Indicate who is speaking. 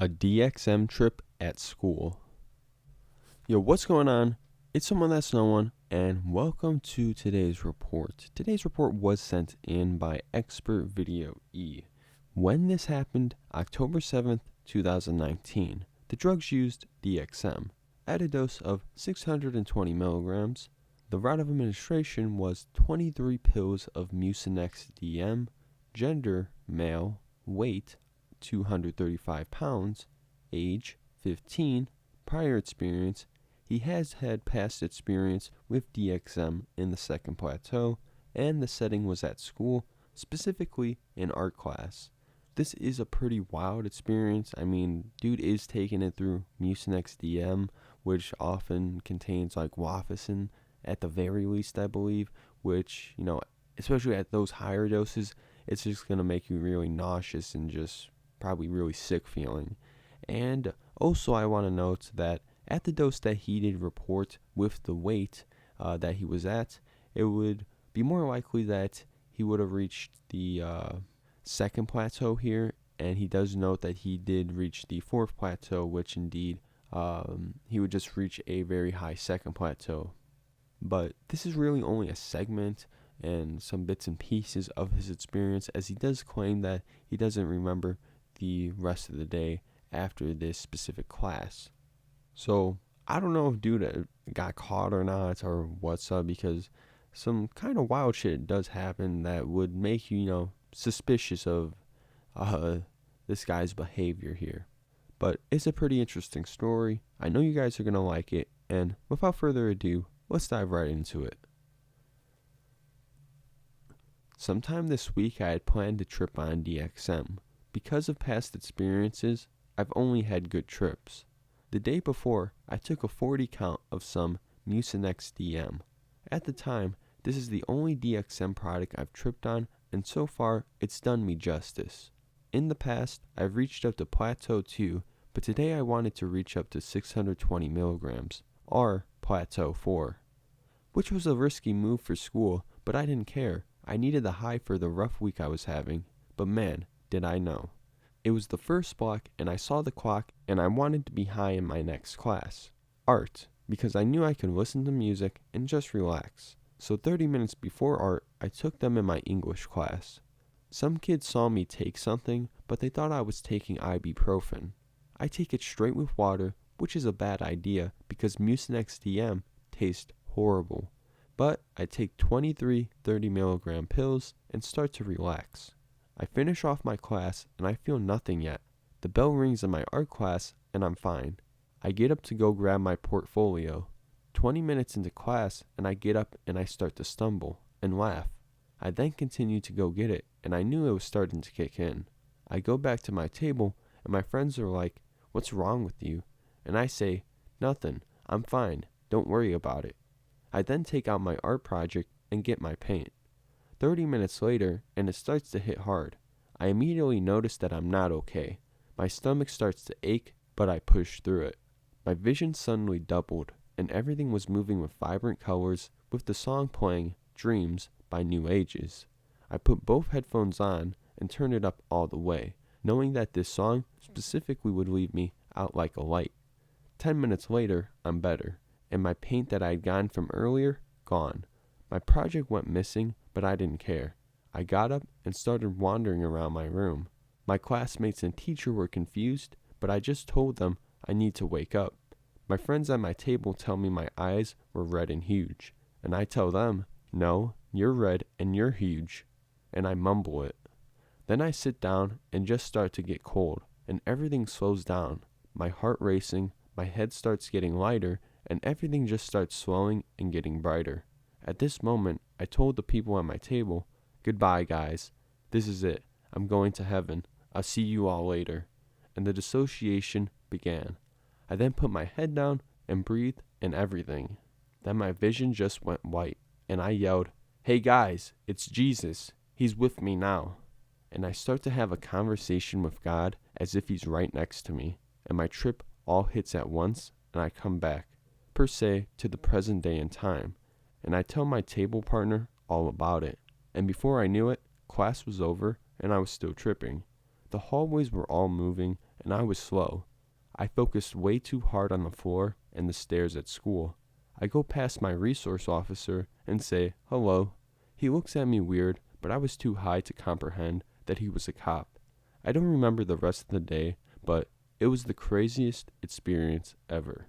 Speaker 1: A DXM trip at school. Yo, what's going on? It's someone that's no one, and welcome to today's report. Today's report was sent in by ExpertVideo E. When this happened, October 7th, 2019, the drugs used DXM at a dose of 620 milligrams. The route of administration was 23 pills of Mucinex DM, gender male, weight 235 pounds, age 15, prior experience. He has had past experience with DXM in the second plateau, and the setting was at school, specifically in art class. This is a pretty wild experience. I mean, dude is taking it through Mucinex DM, which often contains like Wafacin at the very least, I believe, which, especially at those higher doses, it's just going to make you really nauseous and just probably really sick feeling. And also I want to note that at the dose that he did report with the weight that he was at, it would be more likely that he would have reached the second plateau here, and he does note that he did reach the fourth plateau, which indeed he would just reach a very high second plateau. But this is really only a segment and some bits and pieces of his experience, as he does claim that he doesn't remember the rest of the day after this specific class. So I don't know if dude got caught or not or what's up, because some kind of wild shit does happen that would make you, suspicious of this guy's behavior here. But it's a pretty interesting story. I know you guys are going to like it, and without further ado, let's dive right into it. Sometime this week I had planned a trip on DXM. Because of past experiences, I've only had good trips. The day before, I took a 40 count of some Mucinex DM. At the time, this is the only DXM product I've tripped on, and so far, it's done me justice. In the past, I've reached up to Plateau 2, but today I wanted to reach up to 620 milligrams, or Plateau 4. Which was a risky move for school, but I didn't care. I needed the high for the rough week I was having, but man, did I know. It was the first block, and I saw the clock, and I wanted to be high in my next class, art, because I knew I could listen to music and just relax. So 30 minutes before art, I took them in my English class. Some kids saw me take something, but they thought I was taking ibuprofen. I take it straight with water, which is a bad idea because Mucinex DM tastes horrible. But I take 23 30 milligram pills and start to relax. I finish off my class and I feel nothing yet. The bell rings in my art class and I'm fine. I get up to go grab my portfolio. 20 minutes into class and I get up and I start to stumble and laugh. I then continue to go get it, and I knew it was starting to kick in. I go back to my table and my friends are like, "What's wrong with you?" And I say, "Nothing, I'm fine, don't worry about it." I then take out my art project and get my paint. 30 minutes later, and it starts to hit hard. I immediately notice that I'm not okay. My stomach starts to ache, but I push through it. My vision suddenly doubled, and everything was moving with vibrant colors, with the song playing, Dreams, by New Ages. I put both headphones on and turned it up all the way, knowing that this song specifically would leave me out like a light. 10 minutes later, I'm better, and my paint that I had gotten from earlier, gone. My project went missing, but I didn't care. I got up and started wandering around my room. My classmates and teacher were confused, but I just told them I need to wake up. My friends at my table tell me my eyes were red and huge, and I tell them, "No, you're red and you're huge," and I mumble it. Then I sit down and just start to get cold, and everything slows down. My heart racing, my head starts getting lighter, and everything just starts swelling and getting brighter. At this moment, I told the people at my table, "Goodbye, guys. This is it. I'm going to heaven. I'll see you all later." And the dissociation began. I then put my head down and breathed and everything. Then my vision just went white, and I yelled, "Hey guys, it's Jesus. He's with me now." And I start to have a conversation with God as if he's right next to me, and my trip all hits at once, and I come back, per se, to the present day and time, and I tell my table partner all about it, and before I knew it, class was over and I was still tripping. The hallways were all moving, and I was slow. I focused way too hard on the floor and the stairs at school. I go past my resource officer and say, "Hello." He looks at me weird, but I was too high to comprehend that he was a cop. I don't remember the rest of the day, but it was the craziest experience ever.